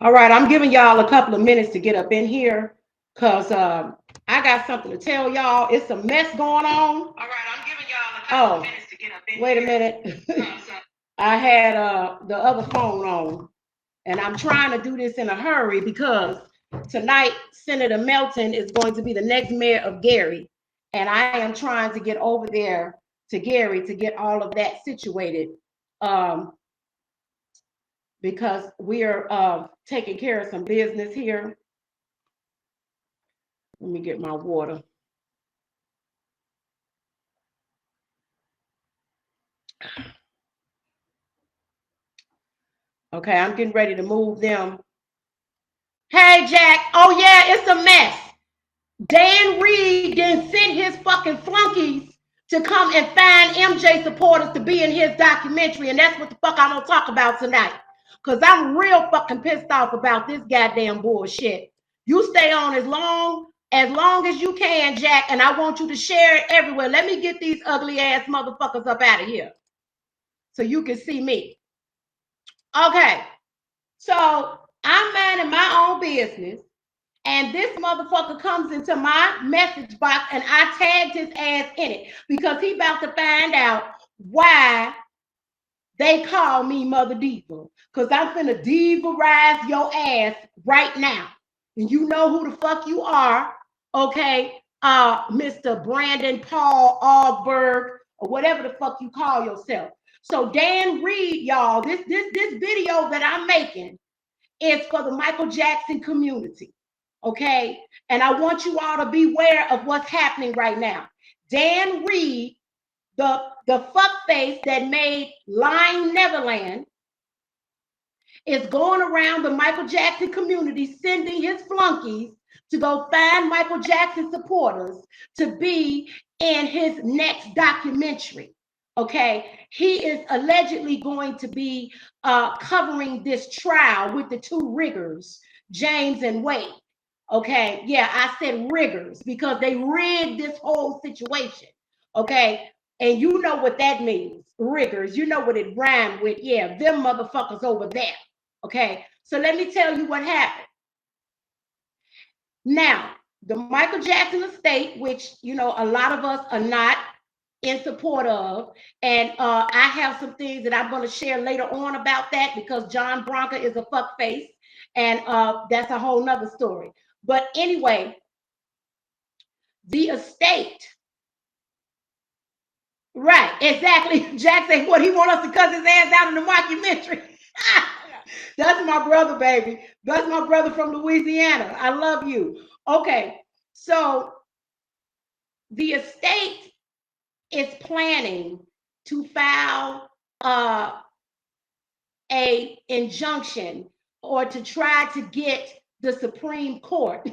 All right, I'm giving y'all a couple of minutes to get up in here because I got something to tell y'all. It's a mess going on. All right, I'm giving y'all a couple of minutes to get up in here. Wait a minute. I had the other phone on, and I'm trying to do this in a hurry because tonight Senator Melton is going to be the next mayor of Gary, and I am trying to get over there to Gary to get all of that situated. Because we are taking care of some business here. Let me get my water. Okay, I'm getting ready to move them. Hey, Jack. Oh, yeah, it's a mess. Dan Reed didn't send his fucking flunkies to come and find MJ supporters to be in his documentary, and that's what the fuck I'm gonna talk about tonight. Because I'm real fucking pissed off about this goddamn bullshit. You stay on as long as you can, Jack, and I want you to share it everywhere. Let me get these ugly ass motherfuckers up out of here so you can see me. Okay, so I'm minding my own business, and this motherfucker comes into my message box, and I tagged his ass in it because he about to find out why they call me Mother Diva. Because I'm finna diva-rise your ass right now. And you know who the fuck you are, okay? Mr. Brandon Paul Alberg, or whatever the fuck you call yourself. So Dan Reed, y'all, this video that I'm making is for the Michael Jackson community, okay? And I want you all to beware of what's happening right now. Dan Reed, the fuckface that made Lying Neverland, is going around the Michael Jackson community sending his flunkies to go find Michael Jackson supporters to be in his next documentary. Okay, he is allegedly going to be covering this trial with the two riggers, James and Wade. Okay, yeah, I said riggers because they rigged this whole situation. Okay, and you know what that means, riggers. You know what it rhymed with. Yeah, them motherfuckers over there. Okay, so let me tell you what happened. Now, the Michael Jackson estate, which, you know, a lot of us are not in support of, and I have some things that I'm going to share later on about that because John Bronca is a fuckface, and that's a whole nother story. But anyway, the estate, right, exactly. Jack said, what, he want us to cut his ass out in the documentary? That's my brother, baby. That's my brother from Louisiana. I love you. Okay, so the estate is planning to file a injunction or to try to get the Supreme Court,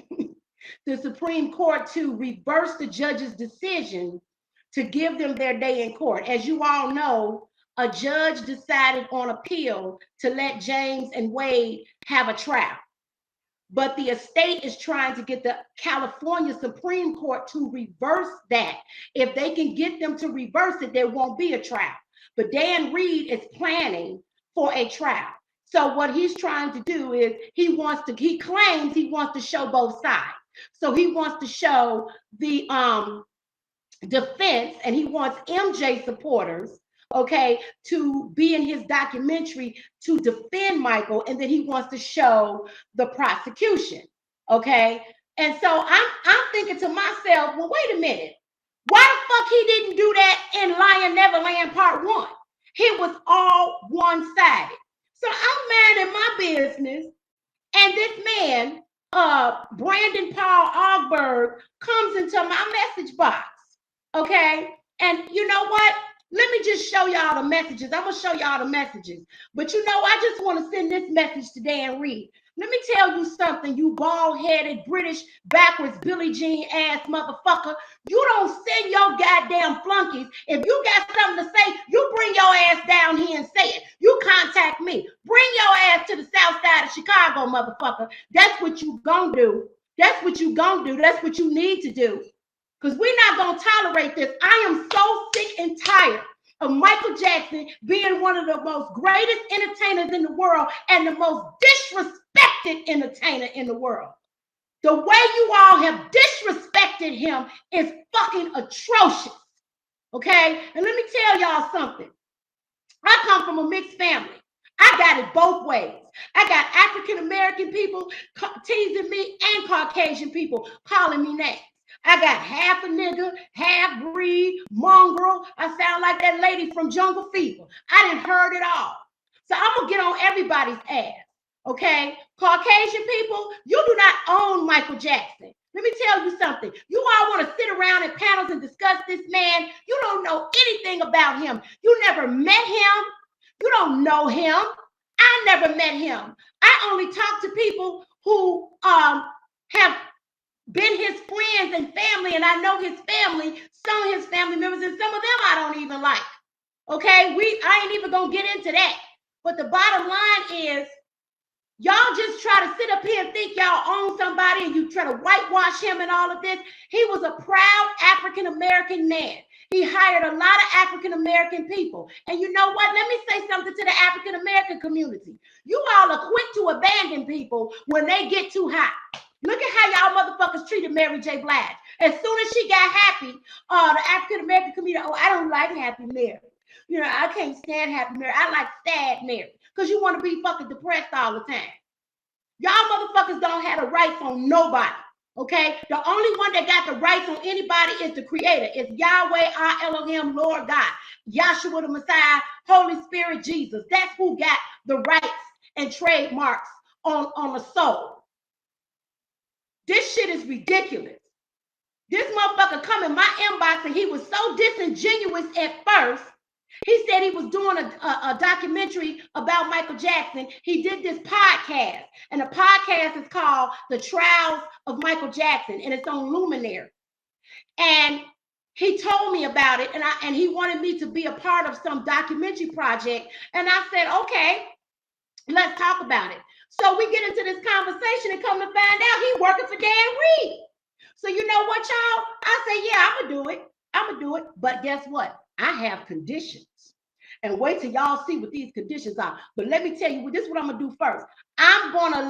the Supreme Court to reverse the judge's decision to give them their day in court. As you all know, a judge decided on appeal to let James and Wade have a trial. But the estate is trying to get the California Supreme Court to reverse that. If they can get them to reverse it, there won't be a trial. But Dan Reed is planning for a trial. So what he's trying to do is he claims he wants to show both sides. So he wants to show the defense, and he wants MJ supporters, okay, to be in his documentary to defend Michael, and then he wants to show the prosecution, okay? And so I'm thinking to myself, well, wait a minute, why the fuck he didn't do that in Lying Neverland Part 1? It was all one-sided. So I'm minding my business, and this man, Brandon Paul Ogberg, comes into my message box. Okay, and you know what? Let me just show y'all the messages. I'm gonna show y'all the messages. But you know, I just want to send this message to Dan Reed. Let me tell you something, you bald-headed, British, backwards, Billie Jean ass motherfucker. You don't send your goddamn flunkies. If you got something to say, you bring your ass down here and say it. You contact me. Bring your ass to the south side of Chicago, motherfucker. That's what you gonna do. That's what you gonna do. That's what you need to do. Because we're not going to tolerate this. I am so sick and tired of Michael Jackson being one of the most greatest entertainers in the world and the most disrespected entertainer in the world. The way you all have disrespected him is fucking atrocious. Okay? And let me tell y'all something. I come from a mixed family. I got it both ways. I got African American people teasing me and Caucasian people calling me names. I got half a nigga, half breed, mongrel. I sound like that lady from Jungle Fever. I done heard it all. So I'm going to get on everybody's ass. Okay? Caucasian people, you do not own Michael Jackson. Let me tell you something. You all want to sit around in panels and discuss this man. You don't know anything about him. You never met him. You don't know him. I never met him. I only talk to people who have been his friends and family, and I know his family, some of his family members, and some of them I don't even like. Okay, I ain't even gonna get into that. But the bottom line is, y'all just try to sit up here and think y'all own somebody, and you try to whitewash him and all of this. He was a proud African-American man. He hired a lot of African-American people. And you know what? Let me say something to the African-American community. You all are quick to abandon people when they get too hot. Look at how y'all motherfuckers treated Mary J. Blige. As soon as she got happy, the African-American community, oh, I don't like Happy Mary. You know, I can't stand Happy Mary. I like Sad Mary. Because you want to be fucking depressed all the time. Y'all motherfuckers don't have the rights on nobody. Okay? The only one that got the rights on anybody is the creator. It's Yahweh, our Elohim, Lord God. Yahshua the Messiah, Holy Spirit, Jesus. That's who got the rights and trademarks on the soul. This shit is ridiculous. This motherfucker come in my inbox and he was so disingenuous at first. He said he was doing a documentary about Michael Jackson. He did this podcast, and the podcast is called The Trials of Michael Jackson, and it's on Luminary. And he told me about it, and he wanted me to be a part of some documentary project. And I said, okay, let's talk about it. So we get into this conversation and come to find out he working for Dan Reed. So you know what, y'all? I say, yeah, I'm going to do it. I'm going to do it. But guess what? I have conditions. And wait till y'all see what these conditions are. But let me tell you, this is what I'm going to do first. I'm going to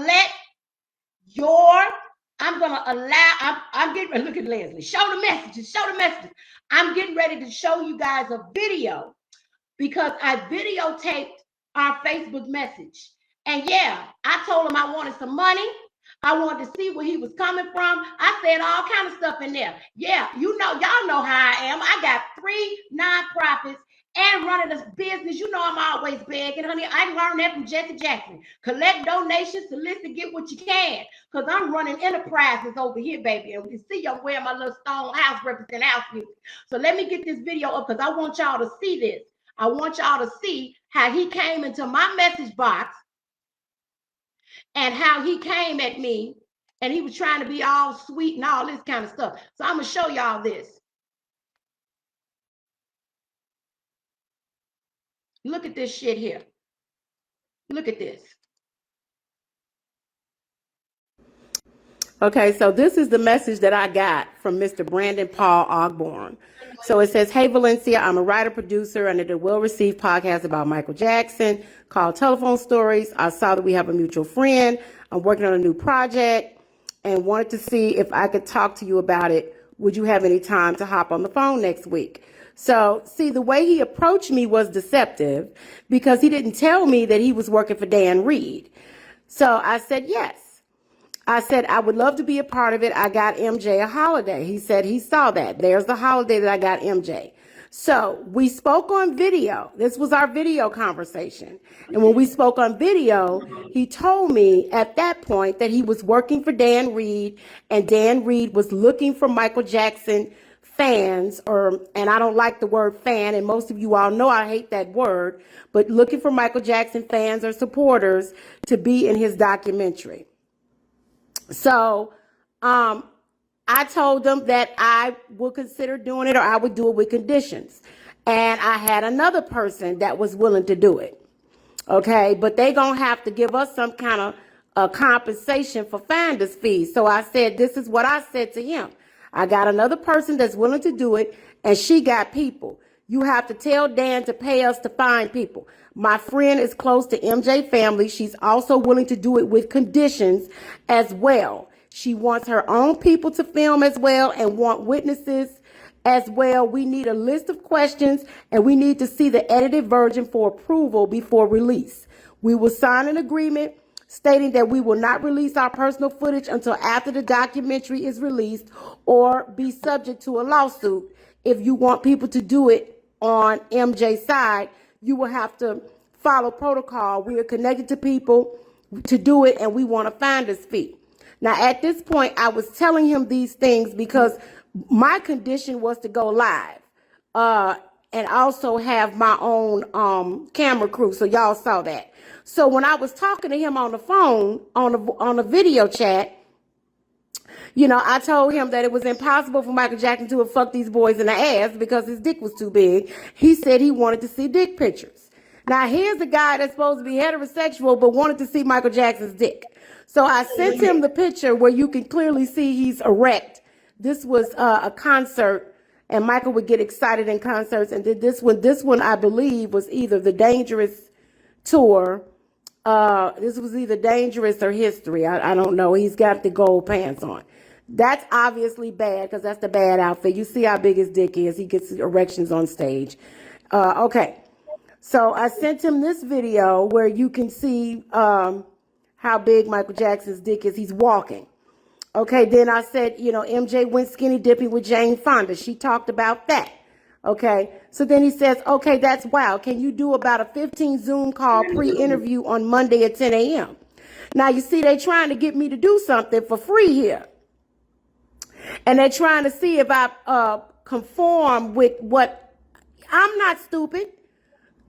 allow, I'm getting ready, look at Leslie, show the messages. I'm getting ready to show you guys a video because I videotaped our Facebook message. And yeah, I told him I wanted some money. I wanted to see where he was coming from. I said all kind of stuff in there. Yeah, you know, y'all know how I am. I got 3 nonprofits and running this business. You know I'm always begging, honey. I learned that from Jesse Jackson. Collect donations, solicit, get what you can. Because I'm running enterprises over here, baby. And you see I'm wearing my little stone house represent house music. So let me get this video up because I want y'all to see this. I want y'all to see how he came into my message box and how he came at me and he was trying to be all sweet and all this kind of stuff. So I'm going to show y'all this. Look at this shit here. Look at this. Okay, so this is the message that I got from Mr. Brandon Paul Ogborn. So it says, hey, Valencia, I'm a writer, producer, and did a well-received podcast about Michael Jackson called Telephone Stories. I saw that we have a mutual friend. I'm working on a new project and wanted to see if I could talk to you about it. Would you have any time to hop on the phone next week? So, see, the way he approached me was deceptive because he didn't tell me that he was working for Dan Reed. So I said, yes. I said, I would love to be a part of it. I got MJ a holiday. He said he saw that. There's the holiday that I got MJ. So we spoke on video. This was our video conversation. And when we spoke on video, he told me at that point that he was working for Dan Reed and Dan Reed was looking for Michael Jackson fans, and I don't like the word fan, and most of you all know I hate that word, but looking for Michael Jackson fans or supporters to be in his documentary. So I told them that I would consider doing it or I would do it with conditions. And I had another person that was willing to do it. Okay, but they gonna have to give us some kind of compensation for finder's fees. So I said, this is what I said to him. I got another person that's willing to do it, and she got people. You have to tell Dan to pay us to find people. My friend is close to MJ family. She's also willing to do it with conditions as well. She wants her own people to film as well and want witnesses as well. We need a list of questions and we need to see the edited version for approval before release. We will sign an agreement stating that we will not release our personal footage until after the documentary is released or be subject to a lawsuit. If you want people to do it on MJ's side, you will have to follow protocol. We are connected to people to do it and we want a finder's fee. Now, at this point, I was telling him these things because my condition was to go live and also have my own camera crew. So y'all saw that. So when I was talking to him on the phone, on a video chat, you know, I told him that it was impossible for Michael Jackson to have fucked these boys in the ass because his dick was too big. He said he wanted to see dick pictures. Now, here's a guy that's supposed to be heterosexual but wanted to see Michael Jackson's dick. So I sent him the picture where you can clearly see he's erect. This was a concert, and Michael would get excited in concerts. And did this one. This one, I believe, was either the Dangerous tour. This was either Dangerous or History. I don't know. He's got the gold pants on. That's obviously bad because that's the bad outfit. You see how big his dick is. He gets erections on stage. Okay. So I sent him this video where you can see how big Michael Jackson's dick is. He's walking. Okay, then I said, you know, MJ went skinny dipping with Jane Fonda. She talked about that. Okay, so then he says, okay, that's wild. Can you do about a 15 Zoom call pre-interview on Monday at 10 a.m.? Now, you see, they're trying to get me to do something for free here. And they're trying to see if I conform with what. I'm not stupid.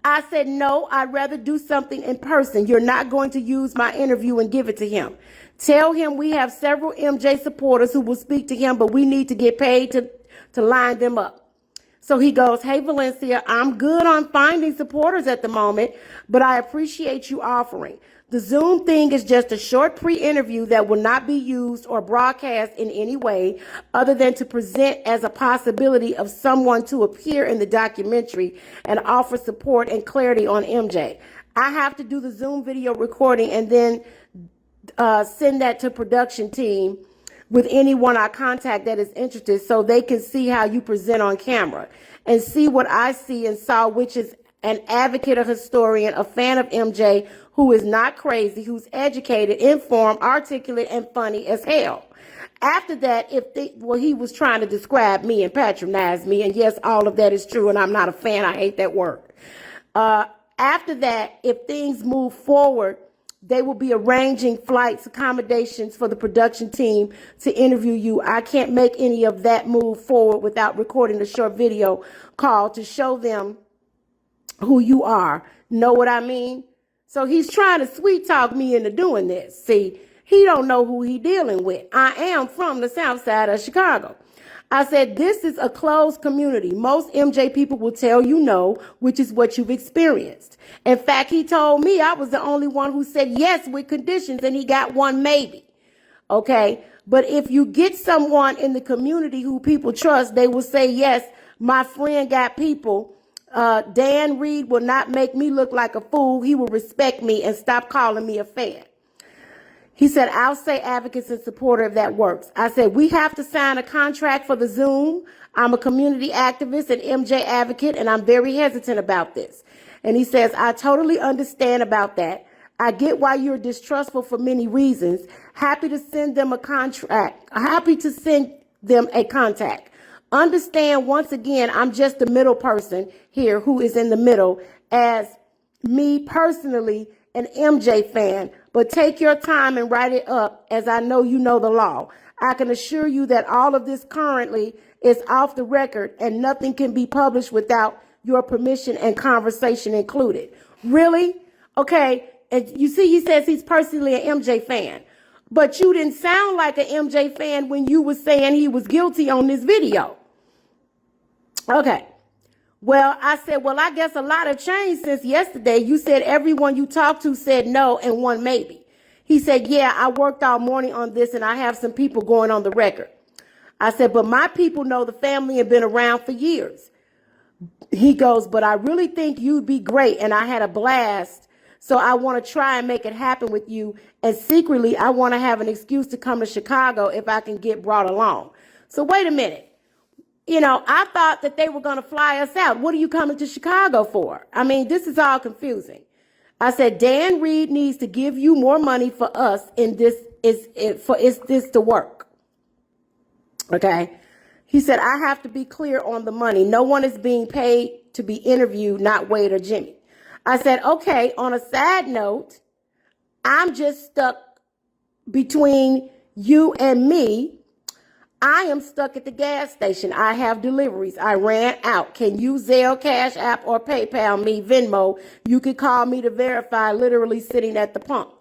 I said, no, I'd rather do something in person. You're not going to use my interview and give it to him. Tell him we have several MJ supporters who will speak to him, but we need to get paid to line them up. So he goes, hey, Valencia, I'm good on finding supporters at the moment, but I appreciate you offering. The Zoom thing is just a short pre-interview that will not be used or broadcast in any way other than to present as a possibility of someone to appear in the documentary and offer support and clarity on MJ. I have to do the Zoom video recording and then send that to production team with anyone I contact that is interested so they can see how you present on camera and see what I see and saw, which is an advocate, a historian, a fan of MJ who is not crazy, who's educated, informed, articulate, and funny as hell. After that, he was trying to describe me and patronize me, and yes, all of that is true, and I'm not a fan. I hate that word. After that, if things move forward, they will be arranging flights, accommodations for the production team to interview you. I can't make any of that move forward without recording a short video call to show them who you are. Know what I mean? So he's trying to sweet talk me into doing this. See, he don't know who he dealing with. I am from the south side of Chicago. I said, this is a closed community. Most MJ people will tell you no, which is what you've experienced. In fact, he told me I was the only one who said yes with conditions, and he got one maybe. Okay? But if you get someone in the community who people trust, they will say, yes, my friend got people. Dan Reed will not make me look like a fool. He will respect me and stop calling me a fan. He said, I'll say advocates and supporter if that works. I said, we have to sign a contract for the Zoom. I'm a community activist and MJ advocate, and I'm very hesitant about this. And he says, I totally understand about that. I get why you're distrustful for many reasons. Happy to send them a contract. Happy to send them a contact. Understand, once again, I'm just the middle person here who is in the middle as me personally, an MJ fan, but take your time and write it up as I know you know the law. I can assure you that all of this currently is off the record and nothing can be published without your permission and conversation included. Really? Okay. And you see, he says he's personally an MJ fan, but you didn't sound like an MJ fan when you were saying he was guilty on this video. Okay. Well, I said, well, I guess a lot have changed since yesterday. You said everyone you talked to said no and one maybe. He said, yeah, I worked all morning on this and I have some people going on the record. I said, but my people know the family and been around for years. He goes, but I really think you'd be great, and I had a blast. So I want to try and make it happen with you. And secretly, I want to have an excuse to come to Chicago if I can get brought along. So wait a minute. You know, I thought that they were going to fly us out. What are you coming to Chicago for? I mean, this is all confusing. I said, Dan Reed needs to give you more money for us in this is this to work. Okay. He said, I have to be clear on the money. No one is being paid to be interviewed, not Wade or Jimmy. I said, okay, on a side note, I'm just stuck between you and me. I am stuck at the gas station. I have deliveries. I ran out. Can you Zelle, Cash App, or PayPal me, Venmo? You can call me to verify, literally sitting at the pump.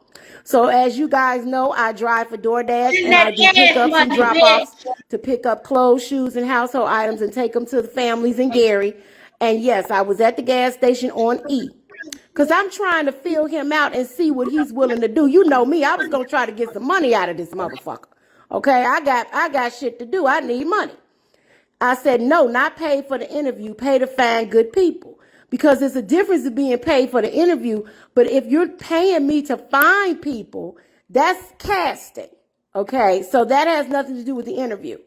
So as you guys know, I drive for DoorDash and I do pickups and drop-offs to pick up clothes, shoes, and household items and take them to the families in Gary. And yes, I was at the gas station on E. Because I'm trying to feel him out and see what he's willing to do. You know me, I was going to try to get some money out of this motherfucker. Okay, I got shit to do. I need money. I said, no, not paid for the interview, pay to find good people. Because there's a difference in being paid for the interview, but if you're paying me to find people, that's casting. Okay, so that has nothing to do with the interview.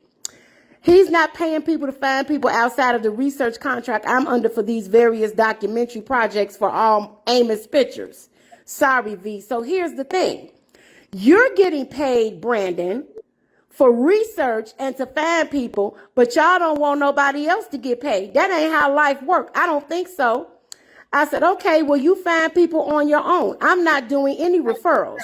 He's not paying people to find people outside of the research contract I'm under for these various documentary projects for all Amos pictures. Sorry, V. So here's the thing. You're getting paid, Brandon, for research and to find people, but y'all don't want nobody else to get paid. That ain't how life works. I don't think so. I said, okay, well, you find people on your own. I'm not doing any referrals.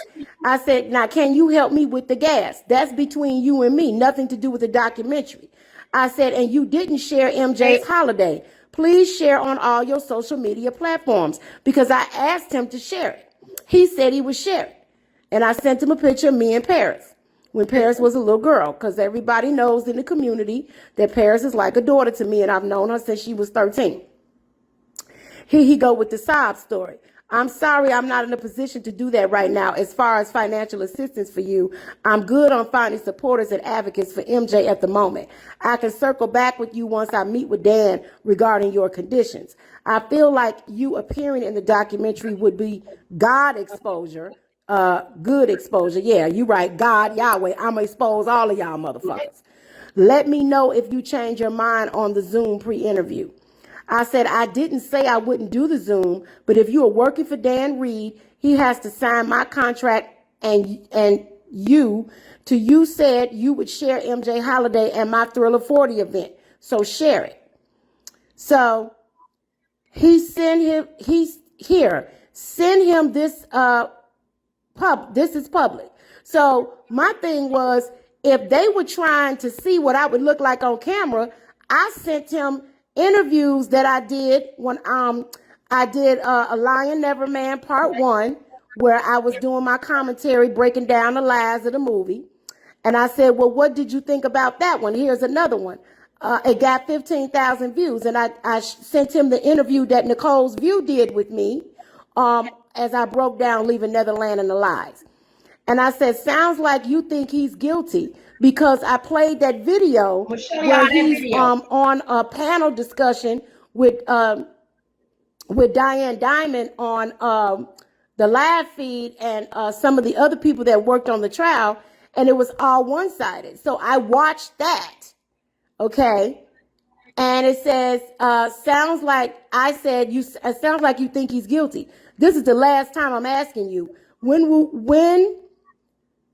I said, now, can you help me with the gas? That's between you and me, nothing to do with the documentary. I said, and you didn't share MJ's holiday. Please share on all your social media platforms, because I asked him to share it. He said he would share it. And I sent him a picture of me in Paris when Paris was a little girl, because everybody knows in the community that Paris is like a daughter to me, and I've known her since she was 13. Here he go with the sob story. I'm sorry, I'm not in a position to do that right now. As far as financial assistance for you, I'm good on finding supporters and advocates for MJ at the moment. I can circle back with you once I meet with Dan regarding your conditions. I feel like you appearing in the documentary would be God exposure, good exposure. Yeah, you right. God, Yahweh, I'm gonna expose all of y'all motherfuckers. Let me know if you change your mind on the Zoom pre-interview. I said, I didn't say I wouldn't do the Zoom, but if you are working for Dan Reed, he has to sign my contract, and you said you would share MJ Holiday and my Thriller 40 event. So share it. So send him this this is public. So my thing was, if they were trying to see what I would look like on camera, I sent him interviews that I did when I did A Lion Neverland Part 1, where I was doing my commentary breaking down the lies of the movie. And I said, well, what did you think about that one? Here's another one. It got 15,000 views. And I sent him the interview that Nicole's View did with me as I broke down Leaving Neverland and the Lies. And I said, sounds like you think he's guilty, because I played that video where he's on a panel discussion with Diane Diamond on the live feed and some of the other people that worked on the trial, and it was all one-sided. So I watched that, okay? And it says, sounds like I said, it sounds like you think he's guilty. This is the last time I'm asking you. When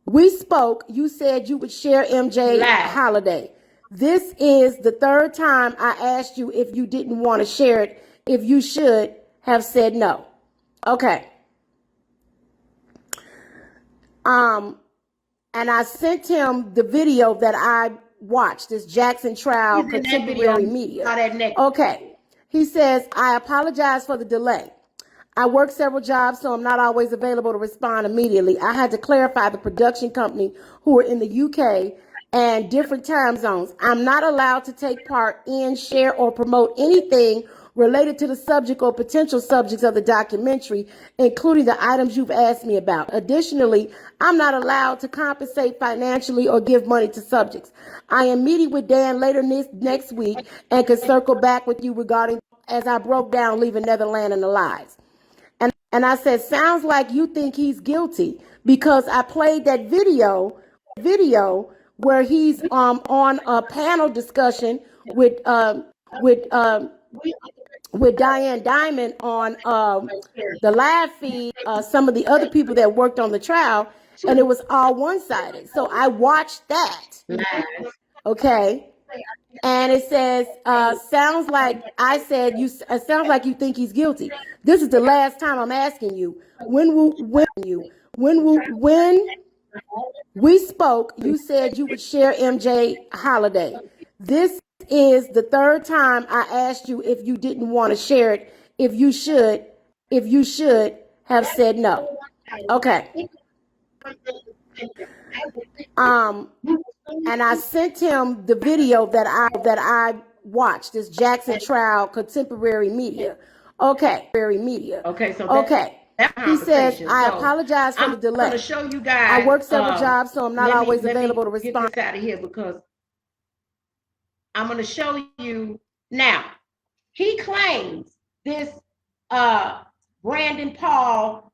we spoke, you said you would share MJ Holiday. This is the third time I asked you if you didn't want to share it, if you should have said no. Okay. And I sent him the video that I watched, this Jackson trial, contemporary media. Okay. He says, I apologize for the delay. I work several jobs, so I'm not always available to respond immediately. I had to clarify the production company who are in the UK and different time zones. I'm not allowed to take part in, share, or promote anything related to the subject or potential subjects of the documentary, including the items you've asked me about. Additionally, I'm not allowed to compensate financially or give money to subjects. I am meeting with Dan later next week and can circle back with you regarding broke down leaving Neverland and the lies. And I said, sounds like you think he's guilty because I played that video where he's on a panel discussion with with um, with Diane Diamond on the live feed, some of the other people that worked on the trial, and it was all one-sided. So I watched that. Okay. And it says, sounds like I said, it sounds like you think he's guilty. This is the last time I'm asking you. When we spoke, you said you would share MJ Holiday. This is the third time I asked you if you didn't want to share it, if you should have said no. Okay. And I sent him the video that I watched, this Jackson trial contemporary media. Okay. Okay, so okay. He says, I apologize for the delay. I'm going to show you guys. I work several jobs, so I'm not always available to respond. Get this out of here because I'm going to show you now. He claims this Brandon Ogborn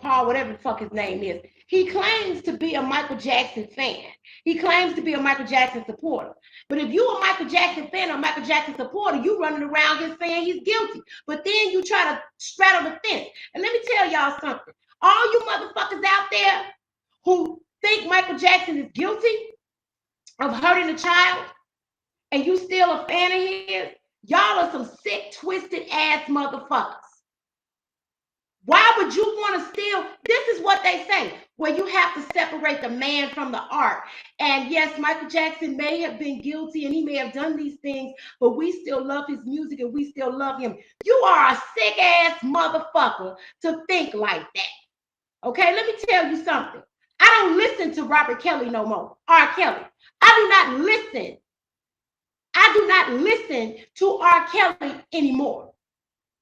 Paul, whatever the fuck his name is. He claims to be a Michael Jackson fan. He claims to be a Michael Jackson supporter. But if you're a Michael Jackson fan or a Michael Jackson supporter, you running around here saying he's guilty. But then you try to straddle the fence. And let me tell y'all something. All you motherfuckers out there who think Michael Jackson is guilty of hurting a child and you still a fan of his, y'all are some sick, twisted ass motherfuckers. Why would you want to steal? This is what they say, where you have to separate the man from the art. And yes, Michael Jackson may have been guilty and he may have done these things, but we still love his music and we still love him. You are a sick ass motherfucker to think like that. Okay, let me tell you something. I don't listen to Robert Kelly no more. R. Kelly. I do not listen to R. Kelly anymore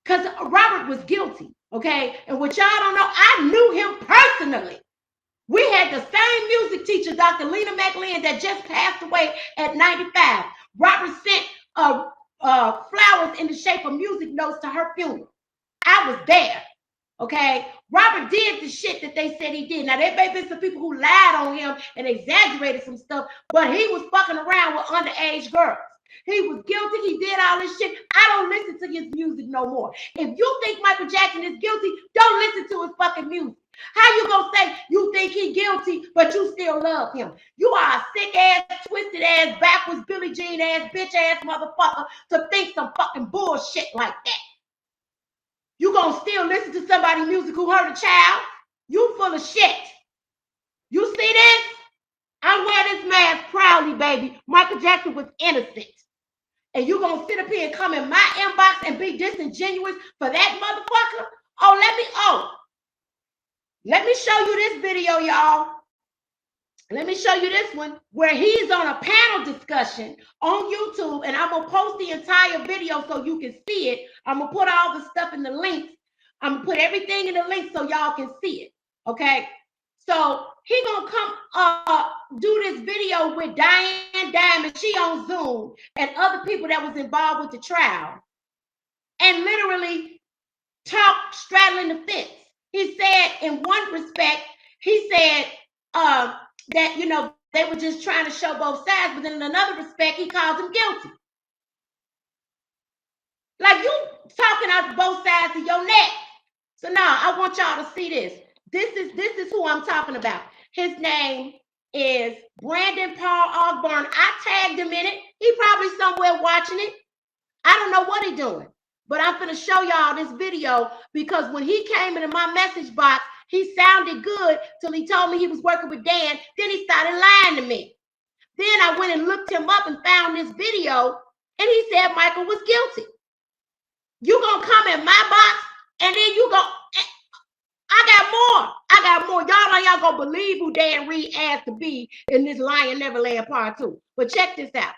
because Robert was guilty. Okay, and what y'all don't know, I knew him personally. We had the same music teacher, Dr. Lena McLean, that just passed away at 95. Robert sent flowers in the shape of music notes to her funeral. I was there. Okay, Robert did the shit that they said he did. Now, there may be some people who lied on him and exaggerated some stuff, but he was fucking around with underage girls. He was guilty. He did all this shit. I don't listen to his music no more. If you think Michael Jackson is guilty, don't listen to his fucking music. How you gonna say you think he's guilty, but you still love him? You are a sick ass, twisted ass, backwards Billie Jean ass, bitch ass motherfucker to think some fucking bullshit like that. You gonna still listen to somebody's music who hurt a child? You full of shit. You see this? I wear this mask proudly, baby. Michael Jackson was innocent. And you gonna sit up here and come in my inbox and be disingenuous for that motherfucker? Let me show you this video, y'all. Let me show you this one where he's on a panel discussion on YouTube, and I'm gonna post the entire video so you can see it. I'm gonna put all the stuff in the links. I'm gonna put everything in the links so y'all can see it. Okay. So he gonna come do this video with Diane Diamond, she on Zoom, and other people that was involved with the trial, and literally talk straddling the fence. He said, in one respect, he said that, you know, they were just trying to show both sides, but then in another respect, he called them guilty. Like, you talking out both sides of your neck. So now I want y'all to see this. This is who I'm talking about. His name is Brandon Paul Ogborn. I tagged him in it. He probably somewhere watching it. I don't know what he's doing, but I'm going to show y'all this video because when he came into my message box, he sounded good till he told me he was working with Dan. Then he started lying to me. Then I went and looked him up and found this video, and he said Michael was guilty. You going to come in my box, and then you go... I got more. Y'all gonna believe who Dan Reed asked to be in this Lion Neverland Part 2. But check this out.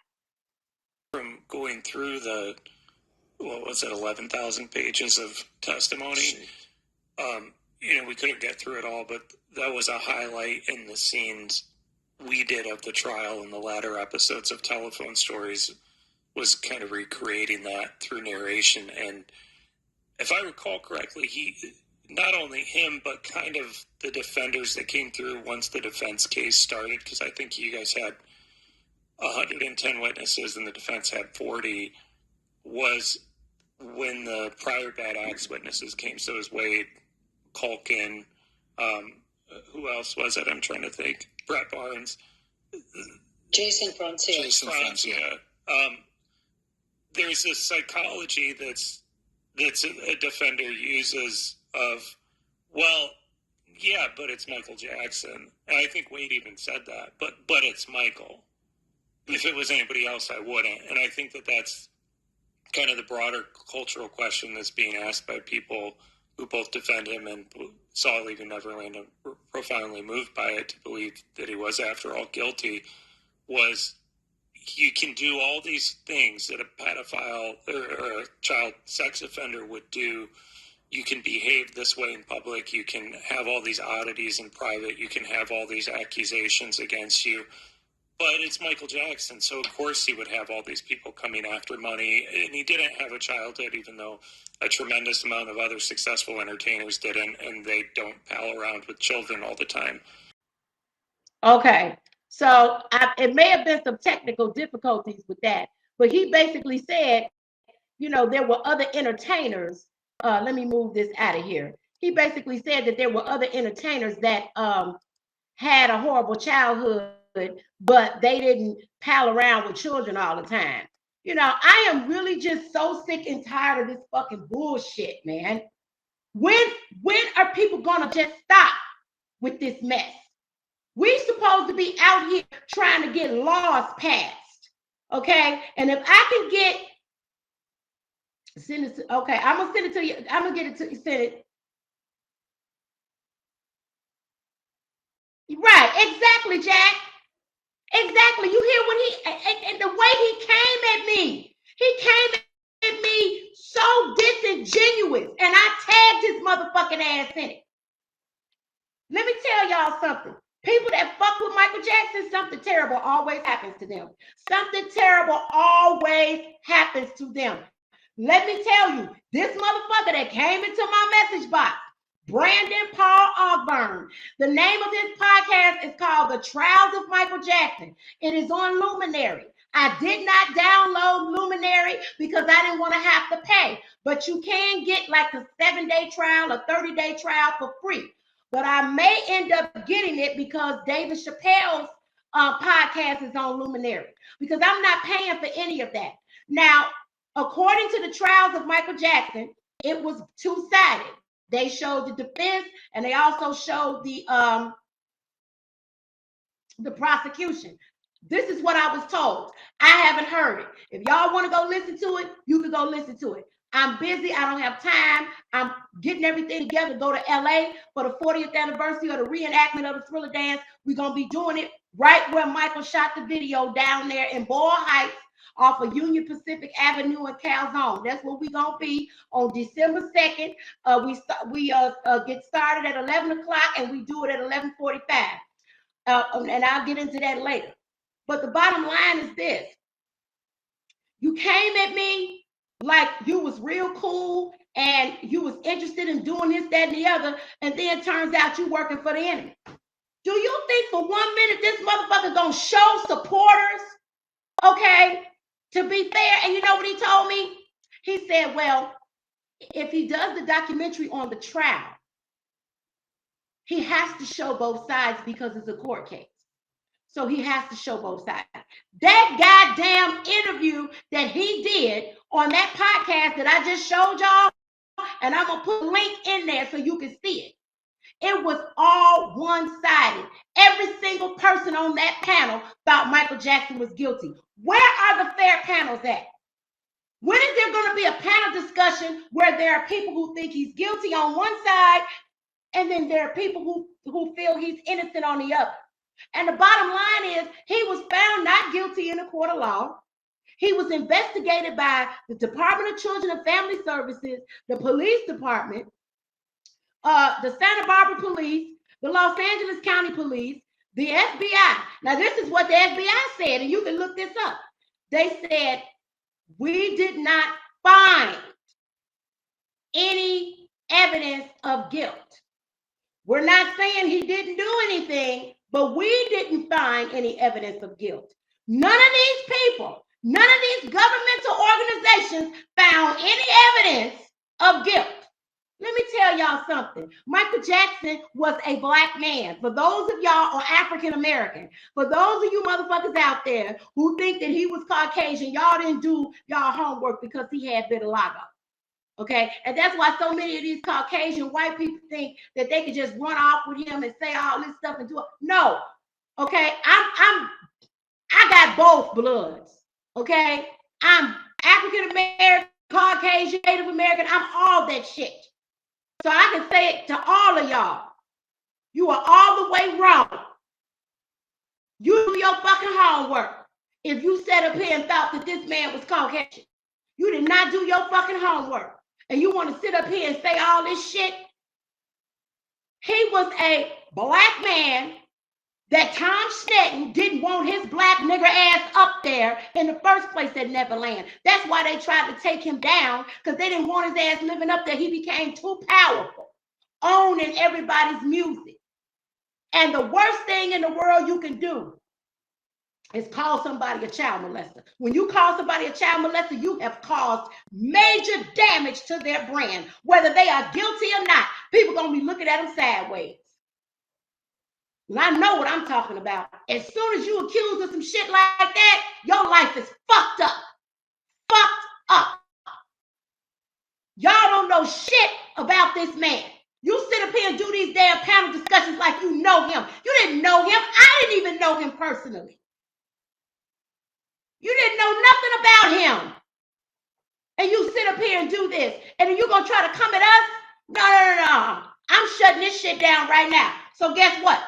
From going through the, 11,000 pages of testimony, we couldn't get through it all, but that was a highlight in the scenes we did of the trial in the latter episodes of Telephone Stories, was kind of recreating that through narration. And if I recall correctly, he, not only him, but kind of the defenders that came through once the defense case started, because I think you guys had 110 witnesses and the defense had 40, was when the prior bad acts witnesses came. So it was Wade, Culkin, who else was it? I'm trying to think. Brett Barnes. Jason Francia. There's this psychology that's a defender uses of, well, yeah, but it's Michael Jackson. And I think Wade even said that, but it's Michael. If it was anybody else, I wouldn't. And I think that that's kind of the broader cultural question that's being asked by people who both defend him and saw Leaving Neverland and were profoundly moved by it to believe that he was, after all, guilty, was you can do all these things that a pedophile or a child sex offender would do. You can behave this way in public. You can have all these oddities in private. You can have all these accusations against you. But it's Michael Jackson, so of course he would have all these people coming after money. And he didn't have a childhood, even though a tremendous amount of other successful entertainers didn't, and they don't pal around with children all the time. Okay, so it may have been some technical difficulties with that, but he basically said, you know, there were other entertainers. Let me move this out of here. He basically said that there were other entertainers that had a horrible childhood, but they didn't pal around with children all the time. You know, I am really just so sick and tired of this fucking bullshit, man. When are people gonna just stop with this mess? We supposed to be out here trying to get laws passed, okay? And if I can send it to, okay, I'm gonna send it to you. I'm gonna get it to you. Send it. Right, exactly, Jack. Exactly. You hear when and the way he came at me. He came at me so disingenuous, and I tagged his motherfucking ass in it. Let me tell y'all something. People that fuck with Michael Jackson, something terrible always happens to them. Something terrible always happens to them. Let me tell you, this motherfucker that came into my message box, Brandon Paul Ogburn. The name of his podcast is called The Trials of Michael Jackson. It is on Luminary. I did not download Luminary because I didn't want to have to pay. But you can get like a 7-day trial, a 30-day trial for free. But I may end up getting it because David Chappelle's podcast is on Luminary. Because I'm not paying for any of that. Now, according to The Trials of Michael Jackson, it was two-sided. They showed the defense and they also showed the prosecution. This is what I was told. I haven't heard it. If y'all want to go listen to it, you can go listen to it. I'm busy. I don't have time. I'm getting everything together to go to LA for the 40th anniversary of the reenactment of the Thriller dance. We're going to be doing it right where Michael shot the video down there in Boyle Heights off of Union Pacific Avenue in Calzone. That's where we're going to be on December 2nd. We get started at 11 o'clock and we do it at 11:45. And I'll get into that later. But the bottom line is this. You came at me like you was real cool and you was interested in doing this, that, and the other, and then it turns out you working for the enemy. Do you think for 1 minute this motherfucker gonna show supporters, okay, to be fair? And you know what he told me? He said, well, if he does the documentary on the trial, he has to show both sides because it's a court case. So he has to show both sides. That goddamn interview that he did on that podcast that I just showed y'all, and I'm going to put a link in there so you can see it. It was all one-sided. Every single person on that panel thought Michael Jackson was guilty. Where are the fair panels at? When is there going to be a panel discussion where there are people who think he's guilty on one side, and then there are people who feel he's innocent on the other? And the bottom line is he was found not guilty in a court of law. He was investigated by the Department of Children and Family Services, the police department, the Santa Barbara police, the Los Angeles County police, the FBI. Now, this is what the FBI said, and you can look this up. They said We did not find any evidence of guilt. We're not saying he didn't do anything, but we didn't find any evidence of guilt. None of these people, none of these governmental organizations found any evidence of guilt. Let me tell y'all something. Michael Jackson was a black man. For those of y'all or African American, for those of you motherfuckers out there who think that he was Caucasian, y'all didn't do y'all homework because he had vitiligo. Okay, and that's why so many of these Caucasian white people think that they could just run off with him and say all this stuff and do it. No, okay, I got both bloods. Okay, I'm African American, Caucasian, Native American. I'm all that shit. So I can say it to all of y'all. You are all the way wrong. You do your fucking homework. If you sat up here and thought that this man was Caucasian, you did not do your fucking homework. And you want to sit up here and say all this shit? He was a black man that Tom Stanton didn't want his black nigger ass up there in the first place at Neverland. That's why they tried to take him down, because they didn't want his ass living up there. He became too powerful, owning everybody's music. And the worst thing in the world you can do is call somebody a child molester. When you call somebody a child molester, you have caused major damage to their brand. Whether they are guilty or not, people are going to be looking at them sideways. And I know what I'm talking about. As soon as you accuse of some shit like that, your life is fucked up. Fucked up. Y'all don't know shit about this man. You sit up here and do these damn panel discussions like you know him. You didn't know him. I didn't even know him personally. You didn't know nothing about him. And you sit up here and do this. And then you're going to try to come at us? No. I'm shutting this shit down right now. So guess what?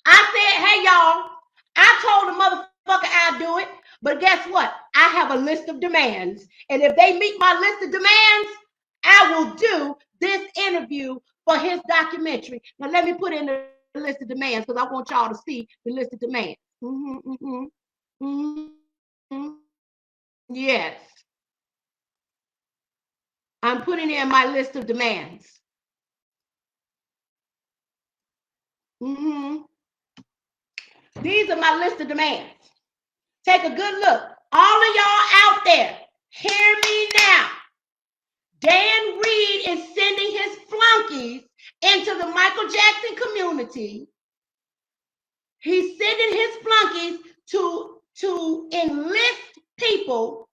I said, hey, y'all, I told the motherfucker I'd do it. But guess what? I have a list of demands. And if they meet my list of demands, I will do this interview for his documentary. Now, let me put in the list of demands because I want y'all to see the list of demands. Yes. I'm putting in my list of demands. These are my list of demands. Take a good look. All of y'all out there, hear me now. Dan Reed is sending his flunkies into the Michael Jackson community. He's sending his flunkies to enlist people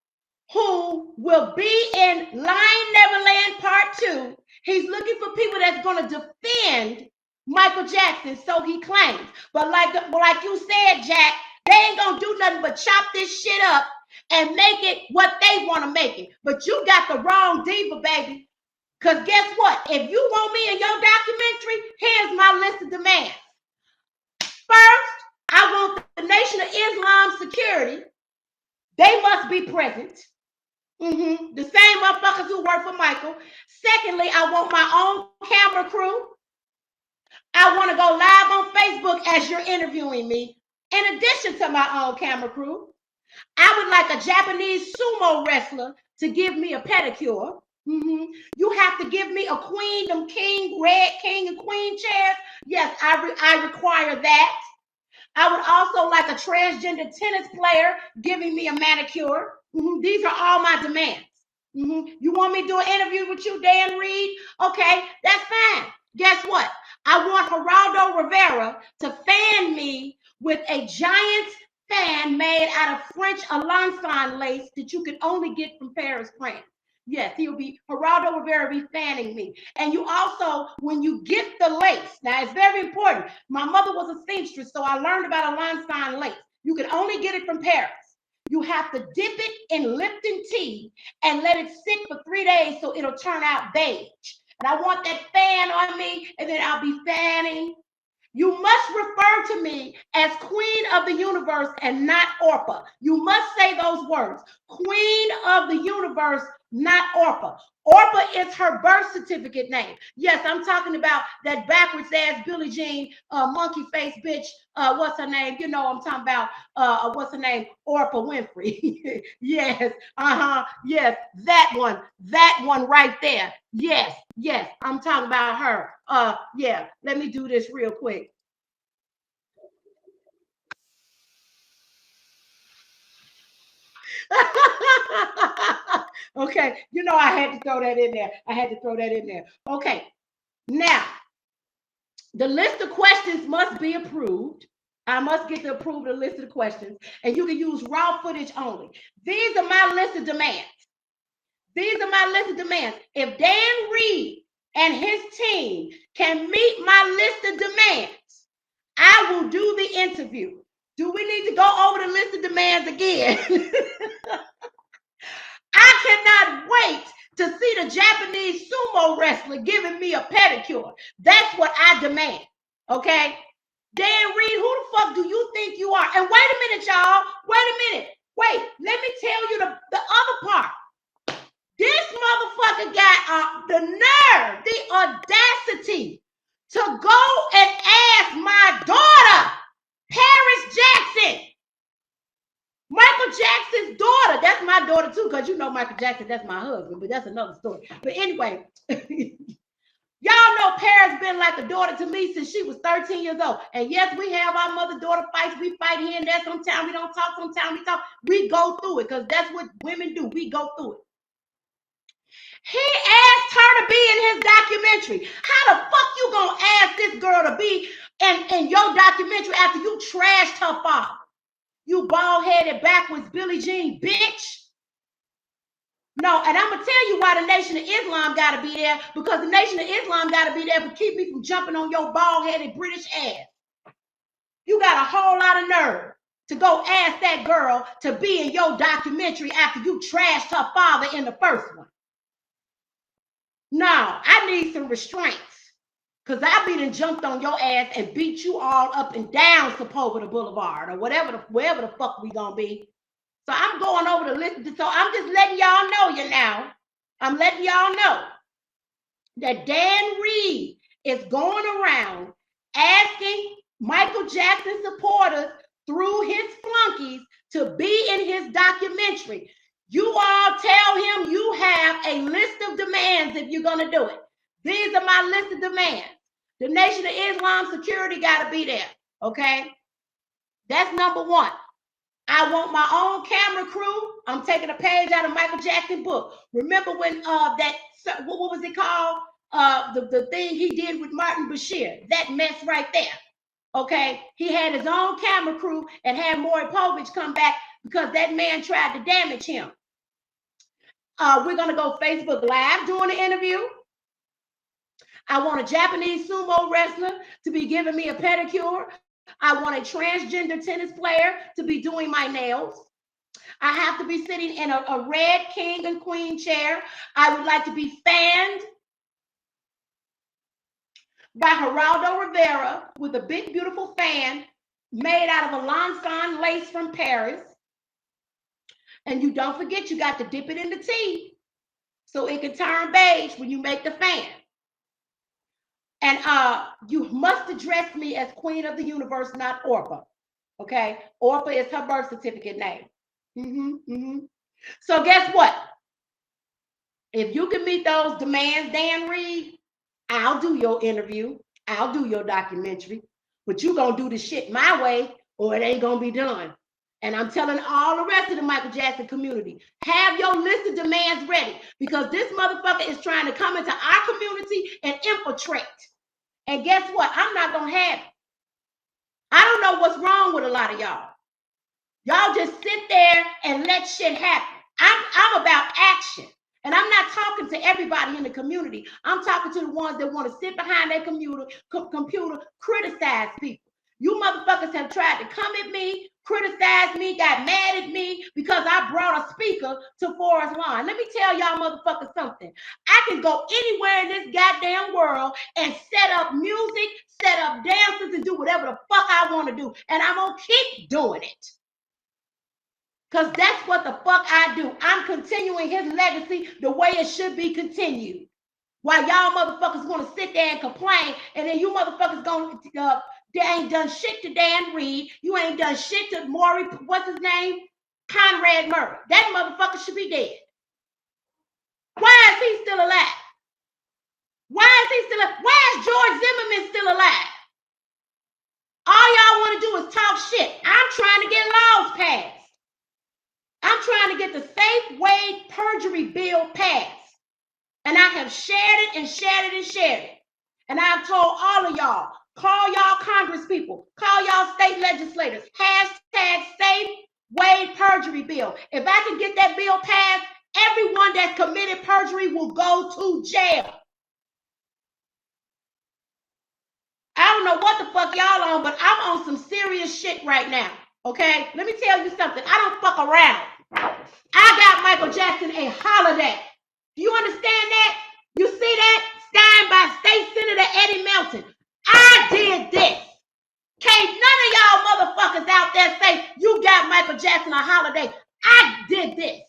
who will be in Lying Neverland Part 2. He's looking for people that's going to defend Michael Jackson, so he claims. But like you said, Jack, they ain't going to do nothing but chop this shit up and make it what they want to make it. But you got the wrong diva, baby. Because guess what? If you want me in your documentary, here's my list of demands. First, I want the Nation of Islam security. They must be present. The same motherfuckers who work for Michael. Secondly, I want my own camera crew. I want to go live on Facebook as you're interviewing me. In addition to my own camera crew, I would like a Japanese sumo wrestler to give me a pedicure. You have to give me a queen, them king, red king and queen chairs. Yes, I require that. I would also like a transgender tennis player giving me a manicure. These are all my demands. You want me to do an interview with you, Dan Reed? Okay, that's fine. Guess what? I want Geraldo Rivera to fan me with a giant fan made out of French Alençon lace that you can only get from Paris, France. Yes, Geraldo Rivera be fanning me. And you also, when you get the lace, now it's very important. My mother was a seamstress, so I learned about Alençon lace. You can only get it from Paris. You have to dip it in Lipton tea and let it sit for 3 days so it'll turn out beige. And I want that fan on me, and then I'll be fanning. You must refer to me as Queen of the Universe and not Orpah. You must say those words. Queen of the Universe not Orpah. Orpah is her birth certificate name. Yes, I'm talking about that backwards ass Billie Jean, monkey face bitch. What's her name? You know, I'm talking about what's her name? Orpah Winfrey. Yes, yes, that one right there. Yes, I'm talking about her. Yeah, let me do this real quick. Okay, you know, I had to throw that in there. Okay, now the list of questions must be approved. I must get to approve the list of the questions, and you can use raw footage only. These are my list of demands. If Dan Reed and his team can meet my list of demands, I will do the interview. Do we need to go over the list of demands again? I cannot wait to see the Japanese sumo wrestler giving me a pedicure. That's what I demand. Okay? Dan Reed, who the fuck do you think you are? And wait a minute, y'all. Wait, let me tell you the other part. This motherfucker got the nerve, the audacity to go and ask my daughter, Paris Jackson, Michael Jackson's daughter. That's my daughter too, because you know Michael Jackson, that's my husband, but that's another story. But anyway, y'all know Paris been like a daughter to me since she was 13 years old. And yes, we have our mother-daughter fights. We fight here and there. Sometimes we don't talk, sometimes we talk. We go through it because that's what women do. We go through it. He asked her to be in his documentary. How the fuck you gonna ask this girl to be in your documentary after you trashed her father? You bald-headed, backwards Billie Jean bitch. No, and I'm gonna tell you why the Nation of Islam gotta be there, because the Nation of Islam gotta be there to keep me from jumping on your bald-headed British ass. You got a whole lot of nerve to go ask that girl to be in your documentary after you trashed her father in the first one. No, I need some restraints, because I be done jumped on your ass and beat you all up and down Sepulveda Boulevard or wherever the fuck we gonna be. So I'm going over the list. So I'm just letting y'all know now. I'm letting y'all know that Dan Reed is going around asking Michael Jackson supporters through his flunkies to be in his documentary. You all tell him you have a list of demands if you're going to do it. These are my list of demands. The Nation of Islam security got to be there, okay? That's number one. I want my own camera crew. I'm taking a page out of Michael Jackson's book. Remember when what was it called? The thing he did with Martin Bashir, that mess right there. Okay, he had his own camera crew and had Maury Povich come back because that man tried to damage him. We're gonna go Facebook Live during the interview. I want a Japanese sumo wrestler to be giving me a pedicure. I want a transgender tennis player to be doing my nails. I have to be sitting in a red king and queen chair. I would like to be fanned by Geraldo Rivera with a big, beautiful fan made out of a Lanson lace from Paris. And you don't forget, you got to dip it in the tea so it can turn beige when you make the fan. And you must address me as Queen of the Universe, not Orpah. Okay? Orpah is her birth certificate name. So guess what? If you can meet those demands, Dan Reed, I'll do your interview. I'll do your documentary. But you're going to do the shit my way or it ain't going to be done. And I'm telling all the rest of the Michael Jackson community, have your list of demands ready, because this motherfucker is trying to come into our community and infiltrate. And guess what? I'm not going to have it. I don't know what's wrong with a lot of y'all. Y'all just sit there and let shit happen. I'm about action. And I'm not talking to everybody in the community. I'm talking to the ones that want to sit behind their computer, criticize people. You motherfuckers have tried to come at me, criticize me, got mad at me because I brought a speaker to Forest Lawn. Let me tell y'all motherfuckers something. I can go anywhere in this goddamn world and set up music, set up dances, and do whatever the fuck I want to do. And I'm going to keep doing it. Because that's what the fuck I do. I'm continuing his legacy the way it should be continued. While y'all motherfuckers want to sit there and complain, and then you motherfuckers going they ain't done shit to Dan Reed. You ain't done shit to Maury, what's his name? Conrad Murray. That motherfucker should be dead. Why is he still alive? Why is he still alive? Why is George Zimmerman still alive? All y'all want to do is talk shit. I'm trying to get laws passed. I'm trying to get the Safe Wade perjury bill passed. And I have shared it and shared it and shared it. And I've told all of y'all, call y'all Congress people, call y'all state legislators, hashtag Safe Wade perjury bill. If I can get that bill passed, everyone that committed perjury will go to jail. I don't know what the fuck y'all on, but I'm on some serious shit right now. Okay? Let me tell you something. I don't fuck around. I got Michael Jackson a holiday. Do you understand that? You see that? Signed by State Senator Eddie Melton. I did this. Can't none of y'all motherfuckers out there say you got Michael Jackson a holiday. I did this.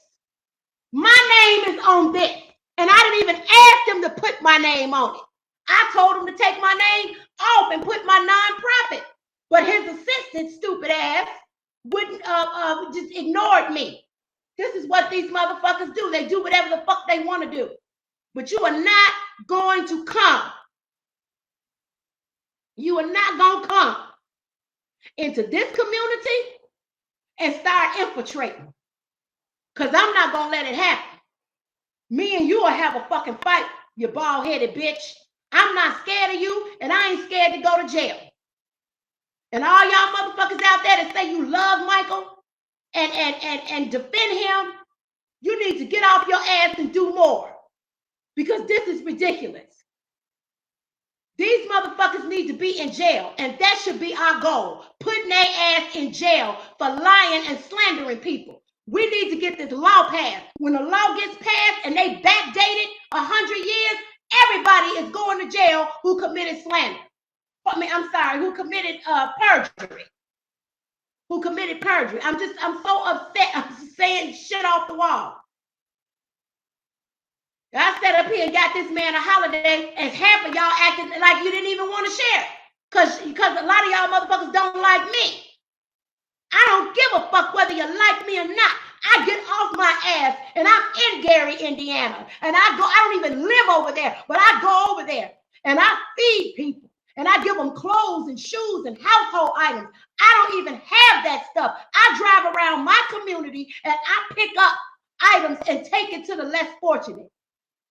My name is on this. And I didn't even ask him to put my name on it. I told him to take my name off and put my nonprofit. But his assistant, stupid ass, wouldn't just ignored me. This is what these motherfuckers do. They do whatever the fuck they want to do. But you are not going to come. You are not going to come into this community and start infiltrating. Because I'm not going to let it happen. Me and you will have a fucking fight, you bald-headed bitch. I'm not scared of you, and I ain't scared to go to jail. And all y'all motherfuckers out there that say you love Michael and defend him, you need to get off your ass and do more. Because this is ridiculous. These motherfuckers need to be in jail, and that should be our goal. Putting their ass in jail for lying and slandering people. We need to get this law passed. When the law gets passed and they backdated 100 years, everybody is going to jail who committed slander. Who committed perjury. Who committed perjury. I'm so upset. I'm saying shit off the wall. I sat up here and got this man a holiday, and half of y'all acted like you didn't even want to share. Because a lot of y'all motherfuckers don't like me. I don't give a fuck whether you like me or not. I get off my ass, and I'm in Gary, Indiana. And I don't even live over there, but I go over there, and I feed people, and I give them clothes and shoes and household items. I don't even have that stuff. I drive around my community, and I pick up items and take it to the less fortunate.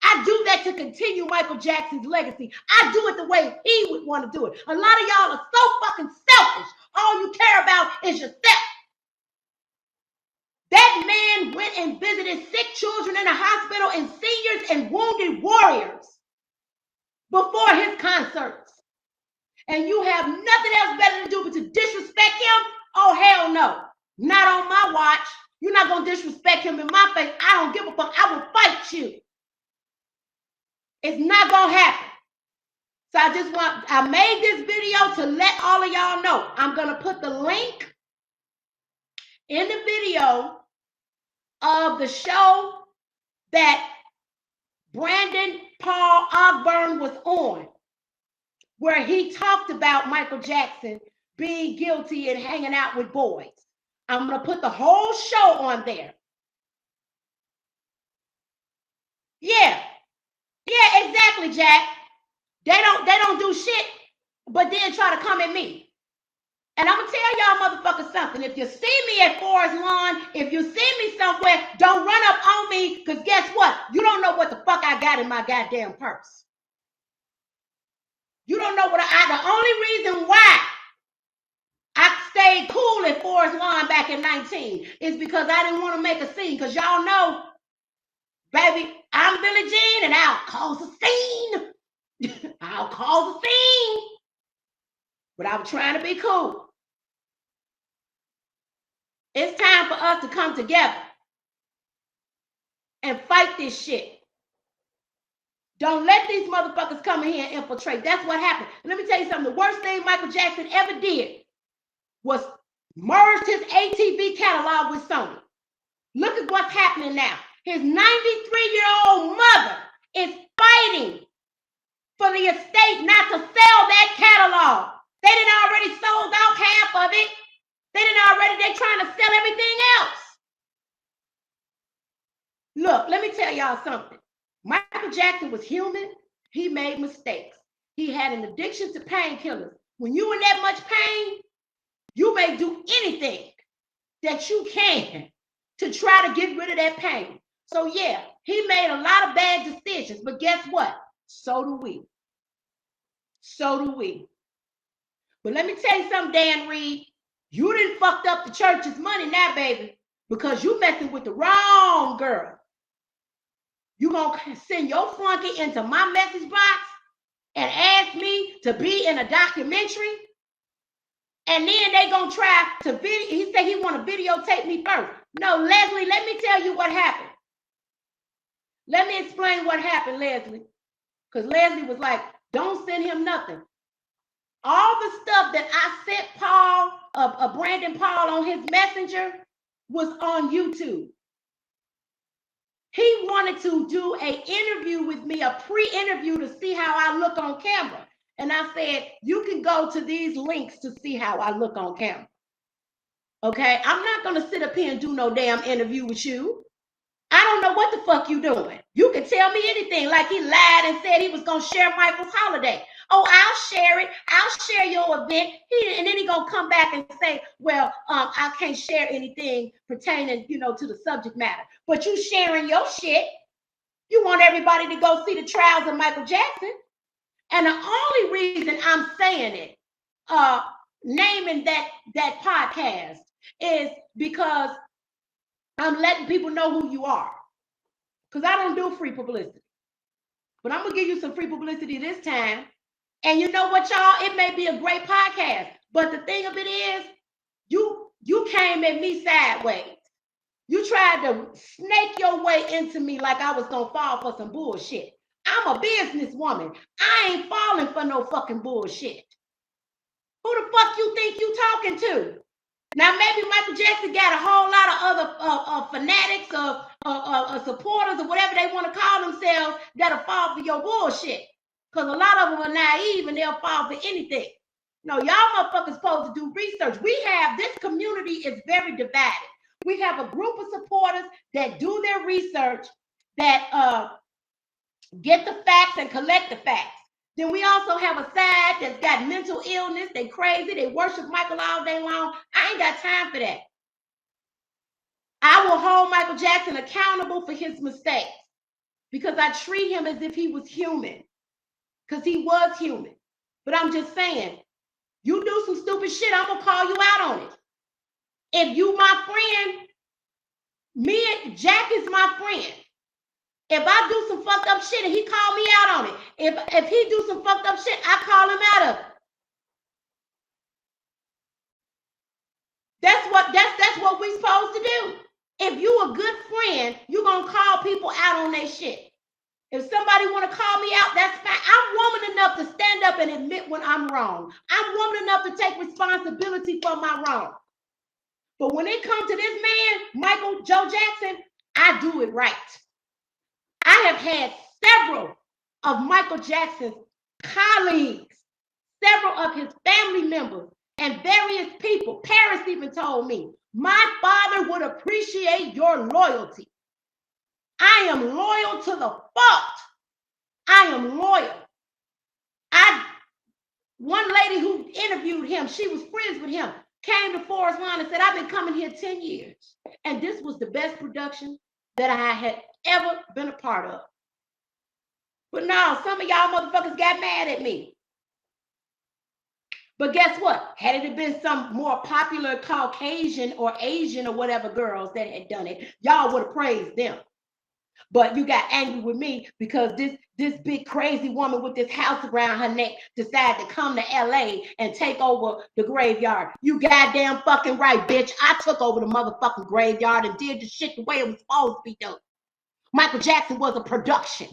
I do that to continue Michael Jackson's legacy. I do it the way he would want to do it. A lot of y'all are so fucking selfish. All you care about is yourself. That man went and visited sick children in a hospital and seniors and wounded warriors before his concerts. And you have nothing else better to do but to disrespect him? Oh, hell no. Not on my watch. You're not going to disrespect him in my face. I don't give a fuck. I will fight you. It's not gonna happen. So I made this video to let all of y'all know. I'm gonna put the link in the video of the show that Brandon Paul Ogburn was on, where he talked about Michael Jackson being guilty and hanging out with boys. I'm gonna put the whole show on there. Yeah, exactly, Jack. They don't do shit, but then try to come at me. And I'm gonna tell y'all motherfuckers something. If you see me at Forest Lawn, if you see me somewhere, don't run up on me, because guess what? You don't know what the fuck I got in my goddamn purse. You don't know what the only reason why I stayed cool at Forest Lawn back in 19 is because I didn't want to make a scene, because y'all know, baby, I'm Billie Jean, and I'll cause a scene. I'll cause a scene. But I was trying to be cool. It's time for us to come together and fight this shit. Don't let these motherfuckers come in here and infiltrate. That's what happened. And let me tell you something. The worst thing Michael Jackson ever did was merged his ATV catalog with Sony. Look at what's happening now. His 93-year-old mother is fighting for the estate not to sell that catalog. They didn't already sold off half of it. They're trying to sell everything else. Look, let me tell y'all something. Michael Jackson was human. He made mistakes. He had an addiction to painkillers. When you're in that much pain, you may do anything that you can to try to get rid of that pain. So yeah, he made a lot of bad decisions, but guess what? So do we. But let me tell you something, Dan Reed. You done fucked up the church's money now, baby, because you messing with the wrong girl. You gonna send your flunky into my message box and ask me to be in a documentary? And then they gonna try to video. He said he want to videotape me first. No, Leslie, let me tell you what happened. Let me explain what happened, Leslie. Because Leslie was like, don't send him nothing. All the stuff that I sent Paul, Brandon Paul on his messenger was on YouTube. He wanted to do an interview with me, a pre-interview to see how I look on camera. And I said, you can go to these links to see how I look on camera. Okay, I'm not going to sit up here and do no damn interview with you. I don't know what the fuck you doing. You can tell me anything, like he lied and said he was going to share Michael's holiday. Oh, I'll share it. I'll share your event. And then he going to come back and say, well, I can't share anything pertaining, to the subject matter. But you sharing your shit. You want everybody to go see the trials of Michael Jackson. And the only reason I'm saying it, naming that podcast, is because I'm letting people know who you are. Because I don't do free publicity. But I'm going to give you some free publicity this time. And you know what, y'all? It may be a great podcast. But the thing of it is, you came at me sideways. You tried to snake your way into me like I was going to fall for some bullshit. I'm a businesswoman. I ain't falling for no fucking bullshit. Who the fuck you think you talking to? Now, maybe Michael Jackson got a whole lot of other fanatics or supporters or whatever they want to call themselves that'll fall for your bullshit. Because a lot of them are naive and they'll fall for anything. No, y'all motherfuckers supposed to do research. This community is very divided. We have a group of supporters that do their research, that get the facts and collect the facts. Then we also have a side that's got mental illness. They crazy. They worship Michael all day long. I ain't got time for that. I will hold Michael Jackson accountable for his mistakes because I treat him as if he was human, because he was human. But I'm just saying, you do some stupid shit, I'm going to call you out on it. If you my friend, Jack is my friend. If I do some fucked up shit and he call me out on it, if he do some fucked up shit, I call him out of it. That's what we supposed to do. If you a good friend, you gonna call people out on their shit. If somebody want to call me out, that's fine. I'm woman enough to stand up and admit when I'm wrong. I'm woman enough to take responsibility for my wrong. But when it comes to this man, Michael Joe Jackson, I do it right. I have had several of Michael Jackson's colleagues, several of his family members, and various people. Paris even told me, my father would appreciate your loyalty. I am loyal to the fault. I am loyal. One lady who interviewed him, she was friends with him, came to Forest Lawn and said, I've been coming here 10 years. And this was the best production that I had ever been a part of. But no, some of y'all motherfuckers got mad at me. But guess what? Had it been some more popular Caucasian or Asian or whatever girls that had done it, y'all would have praised them. But you got angry with me because this big crazy woman with this house around her neck decided to come to LA and take over the graveyard. You goddamn fucking right, bitch. I took over the motherfucking graveyard and did the shit the way it was supposed to be done. Michael Jackson was a production.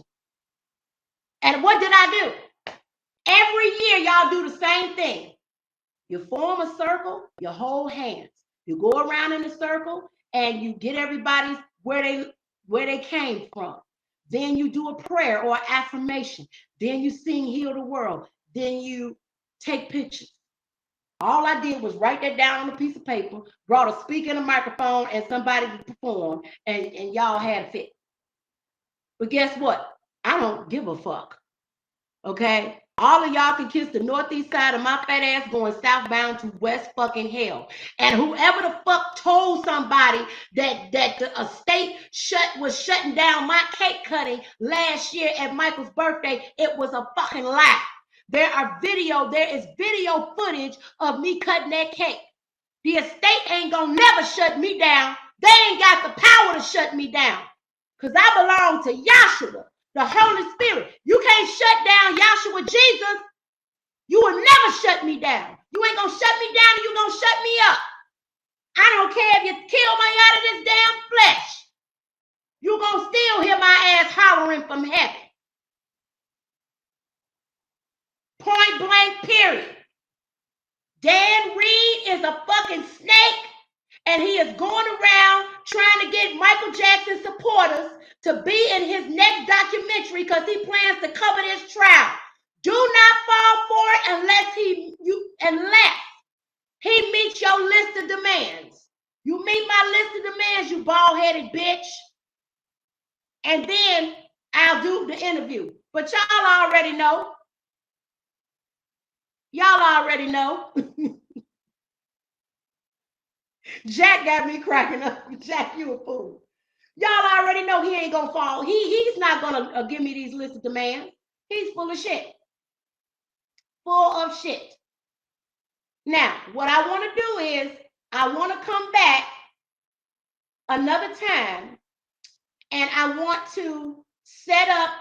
And what did I do? Every year, y'all do the same thing. You form a circle, you hold hands. You go around in a circle, and you get everybody's where they came from. Then you do a prayer or affirmation. Then you sing Heal the World. Then you take pictures. All I did was write that down on a piece of paper, brought a speaker and a microphone and somebody to perform, and y'all had a fit. But guess what? I don't give a fuck. Okay? All of y'all can kiss the northeast side of my fat ass going southbound to west fucking hell. And whoever the fuck told somebody that the estate was shutting down my cake cutting last year at Michael's birthday, it was a fucking lie. There is video footage of me cutting that cake. The estate ain't gonna never shut me down. They ain't got the power to shut me down. Because I belong to Yahshua, the Holy Spirit. You can't shut down Yahshua Jesus. You will never shut me down. You ain't gonna shut me down and you gonna shut me up. I don't care if you kill me out of this damn flesh. You gonna still hear my ass hollering from heaven. Point blank, period. Dan Reed is a fucking snake, and he is going around trying to get Michael Jackson supporters to be in his next documentary because he plans to cover this trial. Do not fall for it unless he meets your list of demands. You meet my list of demands, you bald-headed bitch. And then I'll do the interview. But y'all already know. Y'all already know. Jack got me cracking up. Jack, you a fool. Y'all already know he ain't gonna fall. He's not gonna give me these lists of demands. He's full of shit. Full of shit. Now, what I want to do is I want to come back another time and I want to set up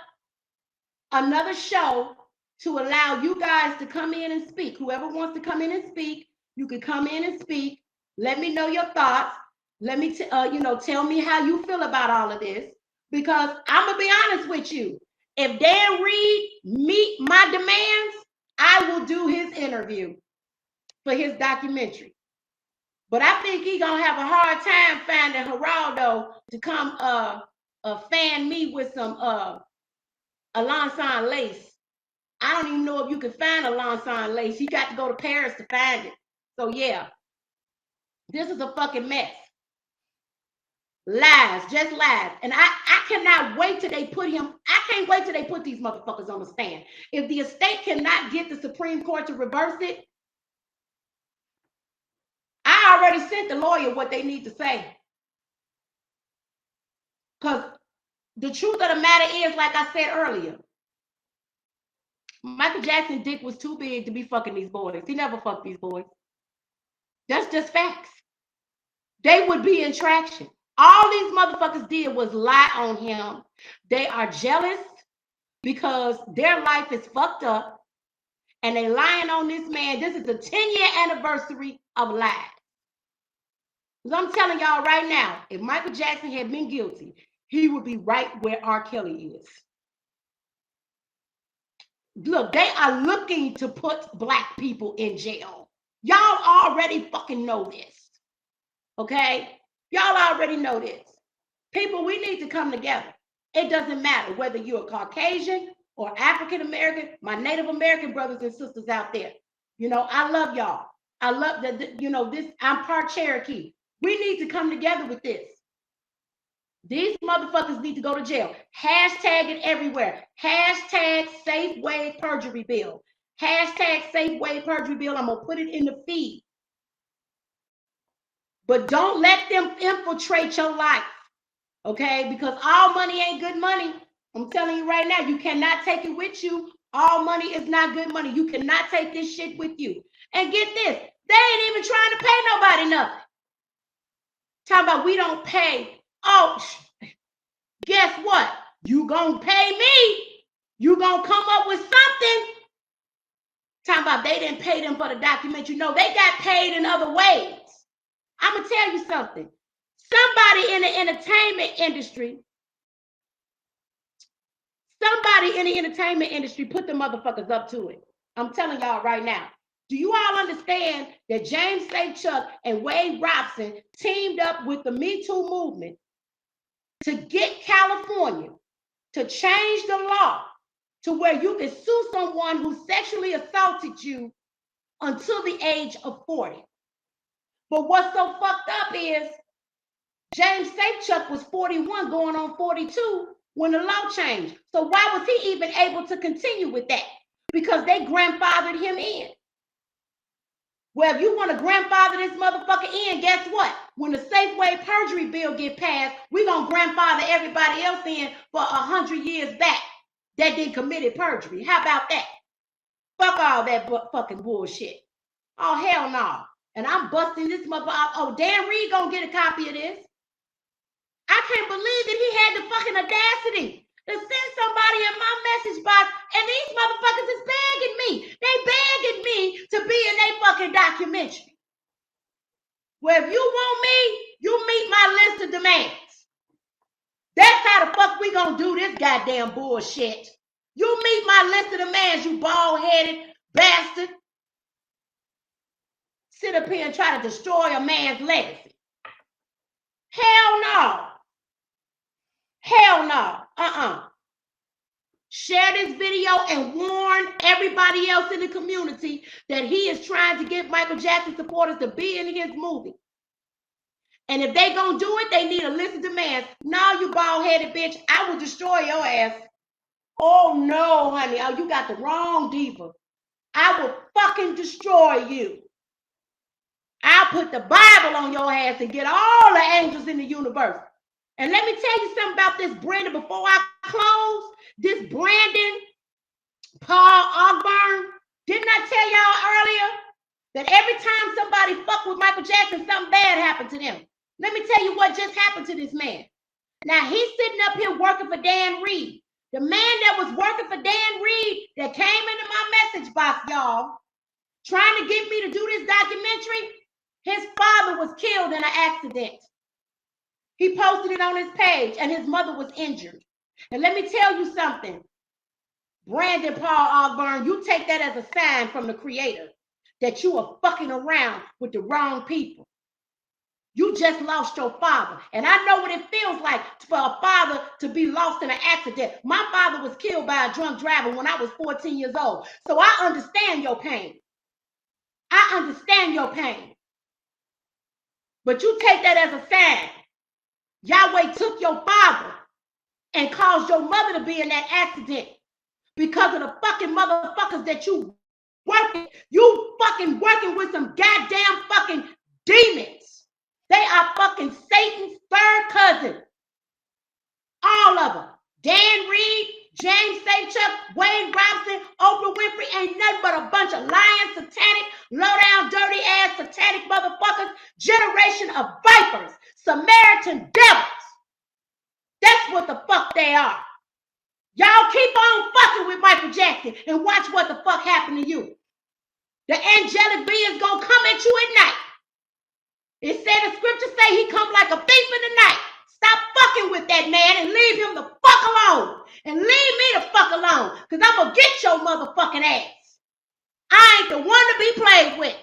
another show to allow you guys to come in and speak. Whoever wants to come in and speak, you can come in and speak. Let me know your thoughts. Let me, tell me how you feel about all of this. Because I'm going to be honest with you. If Dan Reed meet my demands, I will do his interview for his documentary. But I think he's going to have a hard time finding Geraldo to come fan me with some Alanson lace. I don't even know if you can find Alanson lace. He got to go to Paris to find it. So, yeah. This is a fucking mess. Lies, just lies. And I cannot wait till they put him, I can't wait till they put these motherfuckers on the stand. If the estate cannot get the Supreme Court to reverse it, I already sent the lawyer what they need to say. Because the truth of the matter is, like I said earlier, Michael Jackson's dick was too big to be fucking these boys. He never fucked these boys. That's just facts. They would be in traction. All these motherfuckers did was lie on him. They are jealous because their life is fucked up and they lying on this man. This is the 10-year anniversary of lies. Because I'm telling y'all right now, if Michael Jackson had been guilty, he would be right where R. Kelly is. Look, they are looking to put Black people in jail. Y'all already fucking know this. Okay? Y'all already know this. People, we need to come together. It doesn't matter whether you're a Caucasian or African American, my Native American brothers and sisters out there. I love y'all. I love that, this, I'm part Cherokee. We need to come together with this. These motherfuckers need to go to jail. Hashtag it everywhere. Hashtag Safeway perjury bill. Hashtag Safeway perjury bill. I'm going to put it in the feed. But don't let them infiltrate your life, okay? Because all money ain't good money. I'm telling you right now, you cannot take it with you. All money is not good money. You cannot take this shit with you. And get this, they ain't even trying to pay nobody nothing. Talking about we don't pay. Oh, guess what? You gonna pay me. You gonna come up with something. Talking about they didn't pay them for the documentary. No, they got paid in other ways. I'm going to tell you something. Somebody in the entertainment industry put the motherfuckers up to it. I'm telling y'all right now. Do you all understand that James Safechuck and Wade Robson teamed up with the Me Too movement to get California to change the law to where you can sue someone who sexually assaulted you until the age of 40? But what's so fucked up is James Safechuck was 41 going on 42 when the law changed. So why was he even able to continue with that? Because they grandfathered him in. Well, if you want to grandfather this motherfucker in, guess what? When the Safeway perjury bill get passed, we're going to grandfather everybody else in for 100 years back that did committed perjury. How about that? Fuck all that fucking bullshit. Oh, hell no. And I'm busting this motherfucker. Oh, Dan Reed gonna get a copy of this. I can't believe that he had the fucking audacity to send somebody in my message box, and these motherfuckers is begging me. They begging me to be in their fucking documentary. Well, if you want me, you meet my list of demands. That's how the fuck we gonna do this goddamn bullshit. You meet my list of demands, you bald-headed bastard. Sit up here and try to destroy a man's legacy. Hell no. Hell no. Share this video and warn everybody else in the community that he is trying to get Michael Jackson supporters to be in his movie. And if they gonna do it, they need a list of demands. No, you bald-headed bitch, I will destroy your ass. Oh no, honey. Oh, you got the wrong diva. I will fucking destroy you. I'll put the Bible on your ass and get all the angels in the universe. And let me tell you something about this Brandon before I close. This Brandon Paul Ogburn, didn't I tell y'all earlier that every time somebody fuck with Michael Jackson, something bad happened to them? Let me tell you what just happened to this man. Now, he's sitting up here working for Dan Reed. The man that was working for Dan Reed that came into my message box, y'all, trying to get me to do this documentary, his father was killed in an accident. He posted it on his page, and his mother was injured. And let me tell you something, Brandon Paul Ogburn, you take that as a sign from the Creator that you are fucking around with the wrong people. You just lost your father. And I know what it feels like for a father to be lost in an accident. My father was killed by a drunk driver when I was 14 years old. So I understand your pain. I understand your pain. But you take that as a sign. Yahweh took your father and caused your mother to be in that accident because of the fucking motherfuckers that you fucking working with some goddamn fucking demons. They are fucking Satan's third cousin. All of them. Dan Reed, James Safechuck, Wade Robson, Oprah Winfrey ain't nothing but a bunch of lying, satanic, low-down, dirty-ass, satanic motherfuckers, generation of vipers, Samaritan devils. That's what the fuck they are. Y'all keep on fucking with Michael Jackson and watch what the fuck happened to you. The angelic beings gonna come at you at night. It said the scripture say he come like a thief in the night. Stop fucking with that man and leave him the fuck alone. And leave me the fuck alone. Because I'm going to get your motherfucking ass. I ain't the one to be played with.